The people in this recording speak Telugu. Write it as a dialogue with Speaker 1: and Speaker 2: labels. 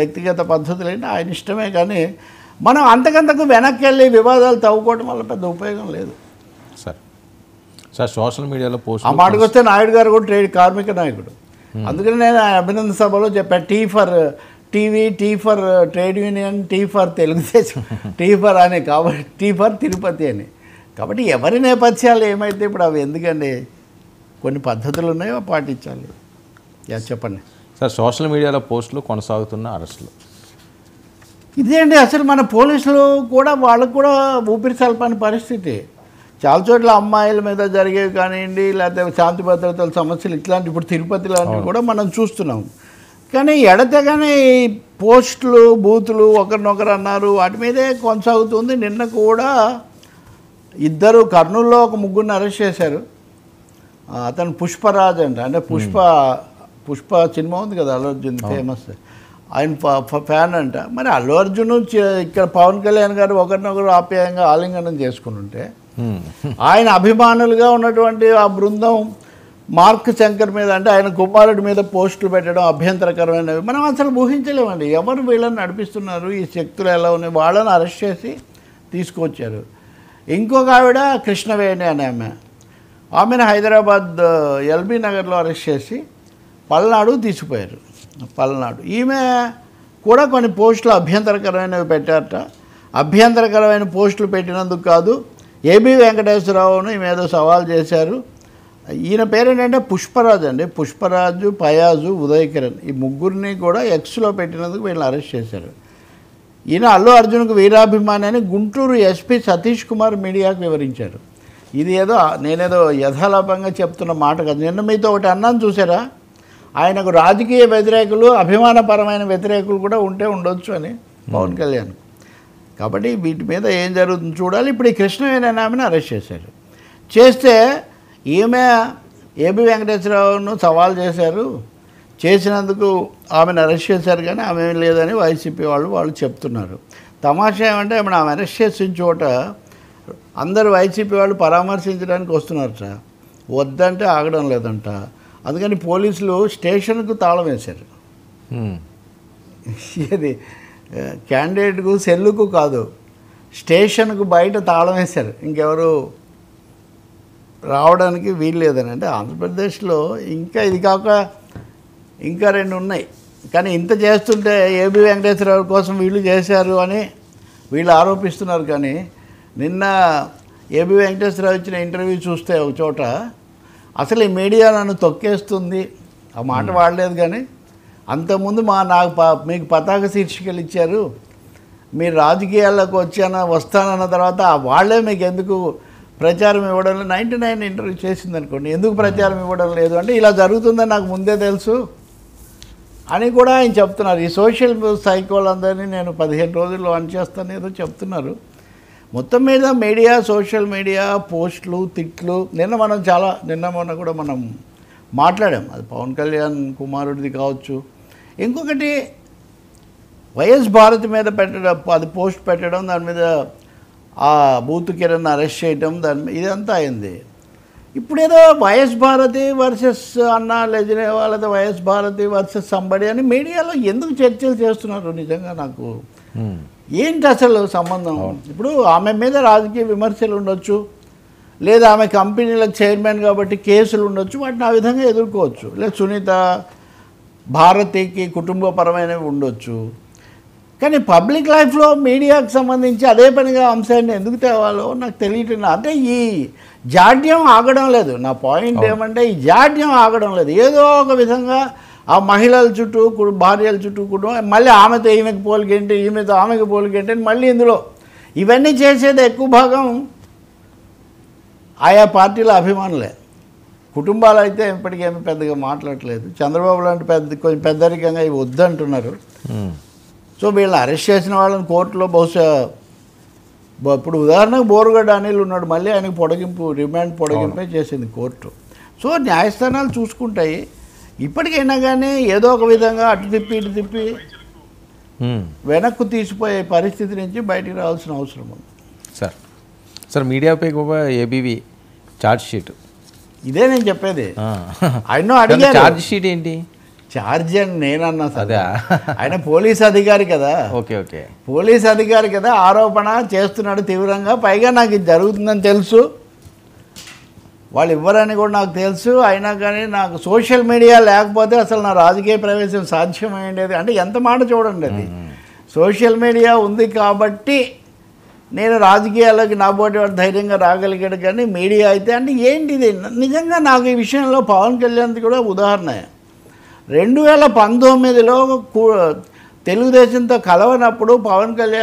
Speaker 1: వ్యక్తిగత పద్ధతులేంటి ఆయన ఇష్టమే, కానీ మనం అంతకంతకు వెనక్కి వెళ్ళి వివాదాలు తవ్వుకోవడం వల్ల పెద్ద ఉపయోగం లేదు.
Speaker 2: సార్ సోషల్ మీడియాలో పోస్ట్
Speaker 1: ఆ మాటకు వస్తే నాయుడు గారు కూడా కార్మిక నాయకుడు. అందుకని నేను అభినందన సభలో చెప్పాను, tea for TV, tea for trade union, tea for Telugu Desam, tea for అని, కాబట్టి టీ ఫర్ తిరుపతి అని. కాబట్టి ఎవరి నేపథ్యాలు ఏమైతే ఇప్పుడు అవి ఎందుకండి, కొన్ని పద్ధతులు ఉన్నాయో పాటించాలి. చెప్పండి
Speaker 2: సార్. సోషల్ మీడియాలో పోస్టులు, కొనసాగుతున్న అరెస్టులు,
Speaker 1: ఇదేంటి అసలు మన పోలీసులు కూడా వాళ్ళకు కూడా ఊపిరి సల్పని పరిస్థితి. చాలా చోట్ల అమ్మాయిల మీద జరిగేవి కానివ్వండి, లేకపోతే శాంతి భద్రతల సమస్యలు ఇట్లాంటి, ఇప్పుడు తిరుపతి లాంటివి కూడా మనం చూస్తున్నాం. కానీ ఎడతెగని పోస్టులు, బూతులు, ఒకరినొకరు అన్నారు, వాటి మీదే కొనసాగుతుంది. నిన్న కూడా ఇద్దరు కర్నూలులో ఒక ముగ్గురిని అరెస్ట్ చేశారు. అతను పుష్పరాజ్ అంట, అంటే పుష్ప సినిమా ఉంది కదా అల్లు అర్జున్ ఫేమస్, ఆయన ఫ్యాన్ అంట. మరి అల్లు అర్జున్ ఇక్కడ పవన్ కళ్యాణ్ గారు ఒకరినొకరు ఆప్యాయంగా ఆలింగనం చేసుకుని ఉంటే, ఆయన అభిమానులుగా ఉన్నటువంటి ఆ బృందం మార్క్ శంకర్ మీద, అంటే ఆయన కుమారుడి మీద పోస్టులు పెట్టడం అభ్యంతరకరమైనవి. మనం అసలు ఊహించలేమండి ఎవరు వీళ్ళని నడిపిస్తున్నారు, ఈ శక్తులు ఎలా ఉన్నాయి. వాళ్ళని అరెస్ట్ చేసి తీసుకొచ్చారు. ఇంకొక ఆవిడ కృష్ణవేణి అనే ఆమెను హైదరాబాద్ ఎల్బీ నగర్లో అరెస్ట్ చేసి పల్నాడు తీసుకుపోయారు. పల్నాడు ఈమె కూడా కొన్ని పోస్టులు అభ్యంతరకరమైనవి పెట్టారట. అభ్యంతరకరమైన పోస్టులు పెట్టినందుకు కాదు, ఏబీ వెంకటేశ్వరరావును ఈమె ఏదో సవాల్ చేశారు. ఈయన పేరేంటంటే పుష్పరాజు అండి, పుష్పరాజు, పయాజు, ఉదయ్ కిరణ్, ఈ ముగ్గురిని కూడా ఎక్స్లో పెట్టినందుకు వీళ్ళని అరెస్ట్ చేశారు. ఈయన అల్లు అర్జున్కు వీరాభిమాని అని గుంటూరు ఎస్పీ సతీష్ కుమార్ మీడియాకు వివరించారు. ఇది ఏదో నేనేదో యథాలాపంగా చెప్తున్న మాట కాదు. నిన్న మీతో ఒకటి అన్నాను చూసారా, ఆయనకు రాజకీయ వ్యతిరేకులు, అభిమానపరమైన వ్యతిరేకులు కూడా ఉండొచ్చు అని పవన్ కళ్యాణ్. కాబట్టి వీటి మీద ఏం జరుగుతుందో చూడాలి. ఇప్పుడు ఈ కృష్ణవేణి అనే ఆమెను అరెస్ట్ చేశారు. చేస్తే ఈమె ఏబీ వెంకటేశ్వరరావును సవాల్ చేశారు. చేసినందుకు ఆమెను అరెస్ట్ చేశారు, కానీ ఆమె ఏం లేదని వైసీపీ వాళ్ళు చెప్తున్నారు. తమాషా ఏమంటే ఇప్పుడు ఆమె అరెస్ట్ చేసిన చోట అందరు వైసీపీ వాళ్ళు పరామర్శించడానికి వస్తున్నారు సార్, వద్దంటే ఆగడం లేదంట. అందుకని పోలీసులు స్టేషన్కు తాళం వేశారు. ఇది క్యాండిడేట్కు సెల్లుకు కాదు, స్టేషన్కు బయట తాళం వేశారు. ఇంకెవరు రావడానికి వీలు లేదని. అంటే ఆంధ్రప్రదేశ్లో ఇంకా ఇది కాక ఇంకా 2 ఉన్నాయి. కానీ ఇంత చేస్తుంటే ఏబీ వెంకటేశ్వరరావు కోసం వీళ్ళు చేశారు అని వీళ్ళు ఆరోపిస్తున్నారు. కానీ నిన్న ఏబీ వెంకటేశ్వరరావు ఇచ్చిన ఇంటర్వ్యూ చూస్తే ఒక చోట అసలు ఈ మీడియా నన్ను తొక్కేస్తుంది, ఆ మాట వాడలేదు. కానీ అంతకుముందు మీకు పతాక శీర్షికలు ఇచ్చారు, మీరు రాజకీయాల్లోకి వస్తానన్న తర్వాత వాళ్ళే మీకు ఎందుకు ప్రచారం ఇవ్వడం లేదు. 99 ఇంటర్వ్యూ చేసింది అనుకోండి, ఎందుకు ప్రచారం ఇవ్వడం లేదు అంటే ఇలా జరుగుతుందని నాకు ముందే తెలుసు అని కూడా ఆయన చెప్తున్నారు. ఈ సోషల్ సైకోలందరినీ నేను 15 రోజుల్లో చేస్తాను ఏదో చెప్తున్నారు. మొత్తం మీద మీడియా, సోషల్ మీడియా, పోస్టులు, తిట్లు, నిన్న మొన్న కూడా మనం మాట్లాడాం. అది పవన్ కళ్యాణ్ కుమారుడిది కావచ్చు. ఇంకొకటి వైఎస్ భారతి మీద పెట్టడం, అది పోస్ట్ పెట్టడం, దాని మీద ఆ బూత్ కిరణ్ అరెస్ట్ చేయడం, ఇదంతా అయింది. ఇప్పుడేదో వైఎస్ భారతి వర్సెస్ అన్నా లెజనేవా, లేదా వైఎస్ భారతి వర్సెస్ సంబడి అని మీడియాలో ఎందుకు చర్చలు చేస్తున్నారు? నిజంగా నాకు ఏంటి అసలు సంబంధం? ఇప్పుడు ఆమె మీద రాజకీయ విమర్శలు ఉండొచ్చు, లేదా ఆమె కంపెనీలకు చైర్మన్ కాబట్టి కేసులు ఉండొచ్చు, వాటిని ఆ విధంగా ఎదుర్కోవచ్చు. లేదా సునీత భారతికి కుటుంబపరమైనవి ఉండొచ్చు. కానీ పబ్లిక్ లైఫ్లో మీడియాకు సంబంధించి అదే పనిగా అంశాన్ని ఎందుకు తేవాలో నాకు తెలియట్లేదు. అంటే ఈ జాడ్యం ఆగడం లేదు. నా పాయింట్ ఏమంటే ఈ జాడ్యం ఆగడం లేదు. ఏదో ఒక విధంగా ఆ మహిళల చుట్టూ, భార్యల చుట్టూ కుటుంబం, మళ్ళీ ఆమెతో ఈమెకి పోలికేంటి, ఈమెతో ఆమెకి పోలికేంటి అని మళ్ళీ ఇందులో ఇవన్నీ చేసేది ఎక్కువ భాగం ఆయా పార్టీల అభిమానులే. కుటుంబాలు అయితే ఇప్పటికేమీ పెద్దగా మాట్లాడట్లేదు. చంద్రబాబు లాంటి కొంచెం పెద్దరికంగా ఇవి వద్దంటున్నారు. సో వీళ్ళని అరెస్ట్ చేసిన వాళ్ళని కోర్టులో బహుశా ఇప్పుడు ఉదాహరణకు బోరుగడ్డ అనిల్ ఉన్నాడు, మళ్ళీ ఆయనకు రిమాండ్ పొడిగింపే చేసింది కోర్టు. సో న్యాయస్థానాలు చూసుకుంటాయి. ఇప్పటికైనా కానీ ఏదో ఒక విధంగా అటు తిప్పి ఇటు తిప్పి వెనక్కు తీసిపోయే పరిస్థితి నుంచి బయటికి రావాల్సిన అవసరం ఉంది.
Speaker 2: సార్ మీడియాపై కూడా ఏబీవీ ఛార్జ్ షీట్,
Speaker 1: ఇదే నేను చెప్పేది. ఆయన అడిగారు
Speaker 2: ఛార్జ్ షీట్ ఏంటి?
Speaker 1: ఛార్జ్ అని నేనన్నా సార్.
Speaker 2: అదే
Speaker 1: ఆయన పోలీస్ అధికారి కదా,
Speaker 2: ఓకే ఓకే
Speaker 1: పోలీస్ అధికారి కదా, ఆరోపణ చేస్తున్నాడు తీవ్రంగా. పైగా నాకు ఇది జరుగుతుందని తెలుసు, వాళ్ళు ఇవ్వరని కూడా నాకు తెలుసు. అయినా కానీ నాకు సోషల్ మీడియా లేకపోతే అసలు నా రాజకీయ ప్రవేశం సాధ్యమైండేది. అంటే ఎంత మాట చూడండి, అది సోషల్ మీడియా ఉంది కాబట్టి నేను రాజకీయాల్లోకి నా పోటీ వాడు ధైర్యంగా రాగలిగాడు. కానీ మీడియా అయితే అంటే ఏంటిది? నిజంగా నాకు ఈ విషయంలో పవన్ కళ్యాణ్ది కూడా ఉదాహరణ. 2019లో తెలుగుదేశంతో కలవనప్పుడు పవన్ కళ్యాణ్